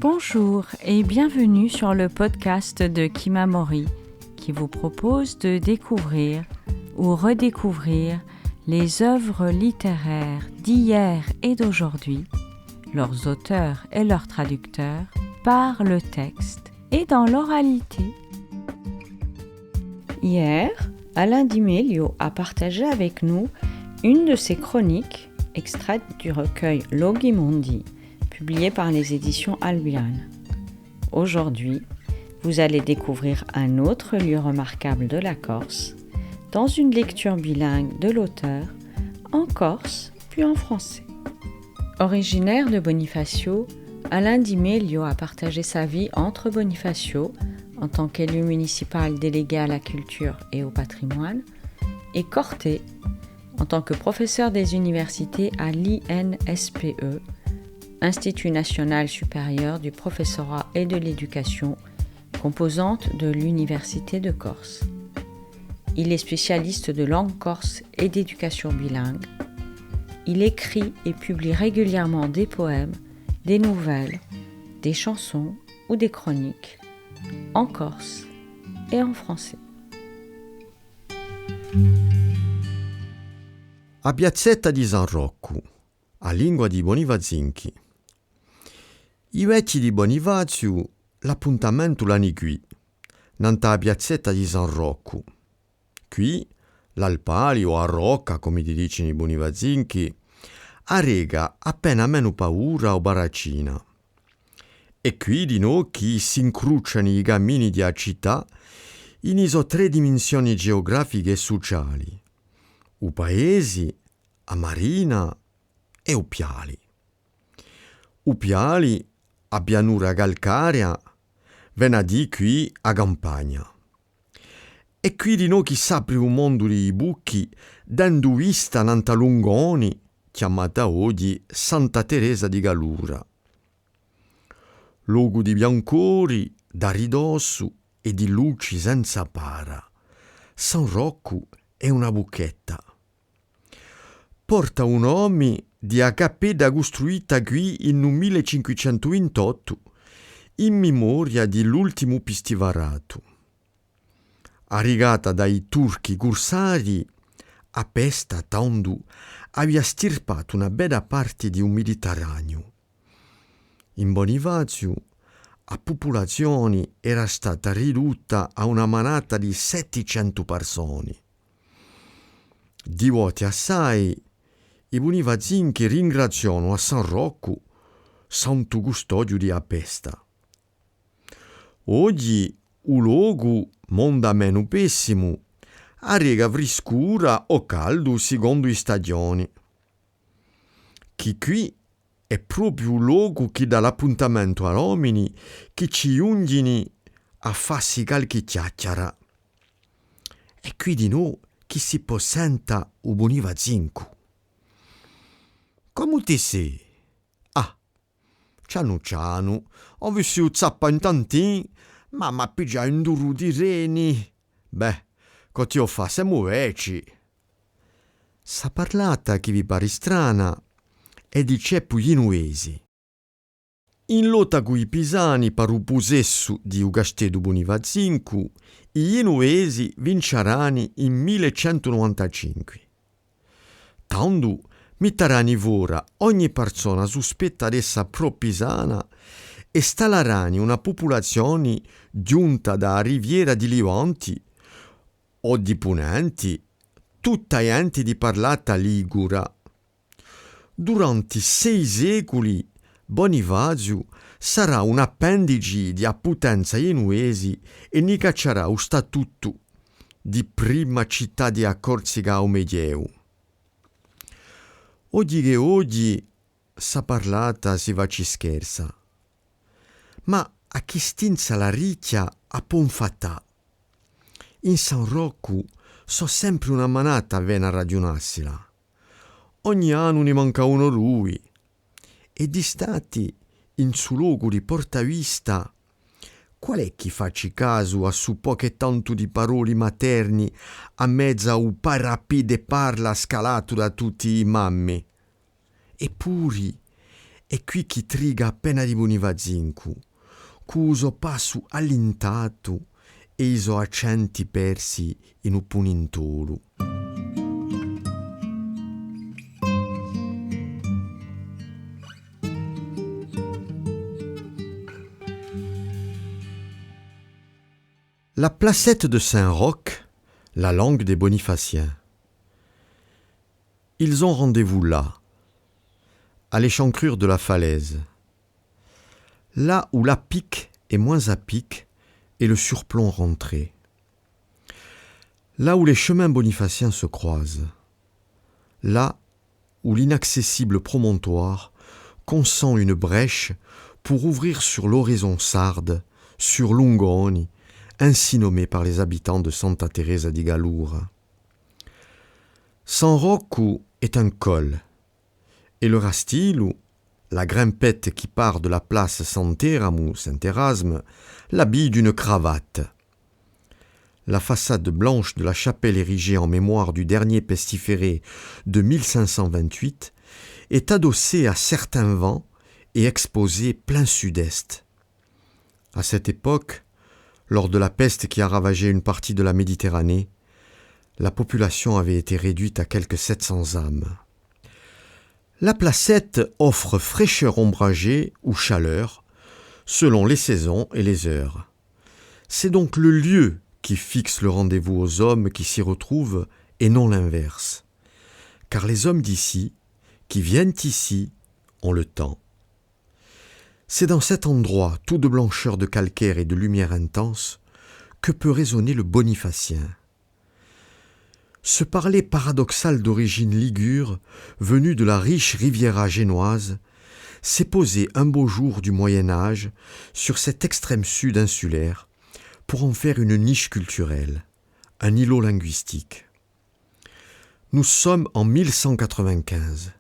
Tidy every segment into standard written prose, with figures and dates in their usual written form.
Bonjour et bienvenue sur le podcast de Kimamori qui vous propose de découvrir ou redécouvrir les œuvres littéraires d'hier et d'aujourd'hui, leurs auteurs et leurs traducteurs, par le texte et dans l'oralité. Hier, Alain Di Meglio a partagé avec nous une de ses chroniques extraite du recueil Loghi Mondi, publié par les éditions Albion. Aujourd'hui, vous allez découvrir un autre lieu remarquable de la Corse, dans une lecture bilingue de l'auteur, en corse puis en français. Originaire de Bonifacio, Alain Di Meglio a partagé sa vie entre Bonifacio, en tant qu'élu municipal délégué à la culture et au patrimoine, et Corte, en tant que professeur des universités à l'INSPE, Institut national supérieur du professorat et de l'éducation, composante de l'Université de Corse. Il est spécialiste de langue corse et d'éducation bilingue. Il écrit et publie régulièrement des poèmes, des nouvelles, des chansons ou des chroniques, en corse et en français. A Piazzetta di San Rocco, a lingua di Bonifazinchi. I vecchi di Bonifazio l'appuntamento l'hanno qui, nanta a Piazzetta di San Rocco. Qui, l'Alpali o a Rocca, come ti dicono i Bonifazinchi, arrega appena meno paura o baraccina. E qui di noi chi si incrociano i cammini di a città in iso tre dimensioni geografiche e sociali. U paesi, a marina e u piali. U piali, a pianura calcarea, venerdì qui a campagna. E qui di noi chi s'apre un mondo di buchi, dando vista nanta Lungoni, chiamata oggi Santa Teresa di Galura. Luogo di biancori, da ridosso e di luci senza para. San Rocco è una buchetta. Porta un uomo di a cappella costruita qui in 1528 in memoria dell'ultimo pistivarato. Arrigata dai turchi corsari, a Pesta tanto aveva stirpato una bella parte di un Mediterraneo. In Bonifacio la popolazione era stata ridotta a una manata di 700 persone. Di volte assai, i Bonifazinchi ringraziano a San Rocco, santo custodio di Apesta. Oggi, un luogo monda meno pessimo, arrega friscura o caldo secondo i stagioni. Chi qui è proprio un luogo che dà l'appuntamento a uomini che ci giungono a farsi qualche chiacchiera. E qui di noi chi si può senta un Bonifazinco. Come ti sei? Ah, ciano, ho visto zappa in tantin, ma m'ha pigiato un duro di reni. Beh, che ti ho fatto, siamo vecchi. Sa parlata che vi pare strana è di ceppu genuesi. In lotta coi pisani per un possesso di un castello Bonifazinco, i genuesi vinceranno in 1195. Tanto metteranno fuori ogni persona sospetta d'essa pro-pisana e installeranno una popolazione giunta da riviera di Levanti o di Ponenti, tutta gente di parlata ligura. Durante 6 secoli Bonifacio sarà un appendice di potenza genuesi e ne caccerà un statuto di prima città di Corsica o Medioevo. Oggi sa parlata si va ci scherza, ma a chi stinza la ricchia a ponfatà. In San Rocco so sempre una manata viene a ragionarsela. Ogni anno ne manca uno lui. E di stati in su luogo di portavista, qual è chi facci caso a su poche tanto di parole materni a mezza u parapide parla scalato da tutti i mammi? Eppure è qui chi triga appena di buniva zincu, cuso passu all'intato e iso accenti persi in un punintolu. La placette de Saint-Roch, la langue des Bonifaciens. Ils ont rendez-vous là, à l'échancrure de la falaise, là où la pique est moins à pic et le surplomb rentré, là où les chemins bonifaciens se croisent, là où l'inaccessible promontoire consent une brèche pour ouvrir sur l'horizon sarde, sur Lungoni, ainsi nommé par les habitants de Santa Teresa di Gallura. San Rocco est un col, et le Rastillo, la grimpette qui part de la place Sant'Eramo, Saint-Erasme, l'habille d'une cravate. La façade blanche de la chapelle érigée en mémoire du dernier pestiféré de 1528 est adossée à certains vents et exposée plein sud-est. À cette époque, lors de la peste qui a ravagé une partie de la Méditerranée, la population avait été réduite à quelques 700 âmes. La placette offre fraîcheur ombragée ou chaleur, selon les saisons et les heures. C'est donc le lieu qui fixe le rendez-vous aux hommes qui s'y retrouvent et non l'inverse. Car les hommes d'ici, qui viennent ici, ont le temps. C'est dans cet endroit, tout de blancheur de calcaire et de lumière intense, que peut résonner le bonifacien. Ce parler paradoxal d'origine ligure, venu de la riche Riviera génoise, s'est posé un beau jour du Moyen-Âge sur cet extrême sud insulaire pour en faire une niche culturelle, un îlot linguistique. Nous sommes en 1195.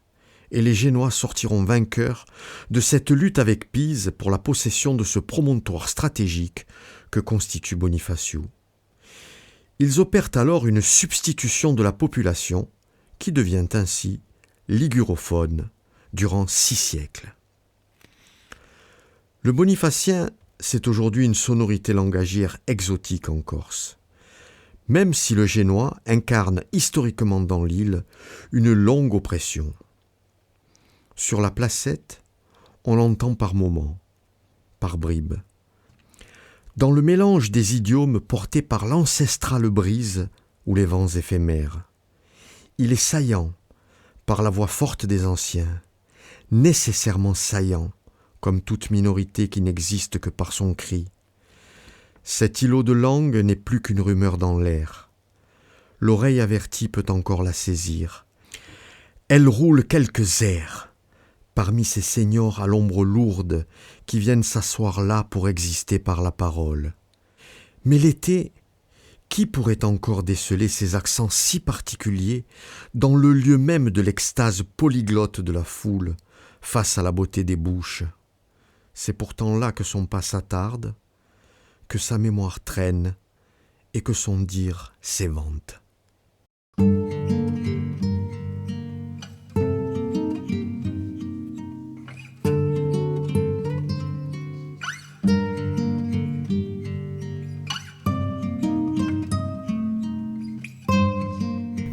Et les Génois sortiront vainqueurs de cette lutte avec Pise pour la possession de ce promontoire stratégique que constitue Bonifacio. Ils opèrent alors une substitution de la population qui devient ainsi ligurophone durant 6 siècles. Le bonifacien, c'est aujourd'hui une sonorité langagière exotique en Corse, même si le génois incarne historiquement dans l'île une longue oppression. Sur la placette, on l'entend par moments, par bribes. Dans le mélange des idiomes portés par l'ancestrale brise ou les vents éphémères, il est saillant par la voix forte des anciens, nécessairement saillant, comme toute minorité qui n'existe que par son cri. Cet îlot de langue n'est plus qu'une rumeur dans l'air. L'oreille avertie peut encore la saisir. Elle roule quelques airs parmi ces seigneurs à l'ombre lourde qui viennent s'asseoir là pour exister par la parole. Mais l'été, qui pourrait encore déceler ces accents si particuliers dans le lieu même de l'extase polyglotte de la foule face à la beauté des bouches? C'est pourtant là que son pas s'attarde, que sa mémoire traîne et que son dire s'évente.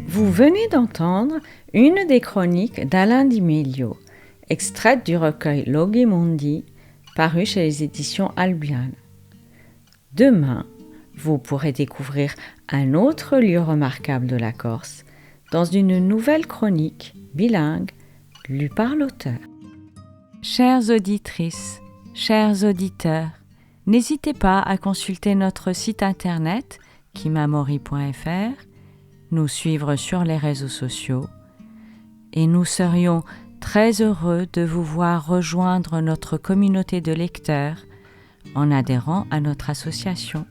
Vous venez d'entendre une des chroniques d'Alain Di Meglio, extraite du recueil Loghi Mondi, paru chez les éditions Albiane. Demain, vous pourrez découvrir un autre lieu remarquable de la Corse dans une nouvelle chronique bilingue lue par l'auteur. Chères auditrices, chers auditeurs, n'hésitez pas à consulter notre site internet kimamori.fr, nous suivre sur les réseaux sociaux et nous serions très heureux de vous voir rejoindre notre communauté de lecteurs en adhérant à notre association.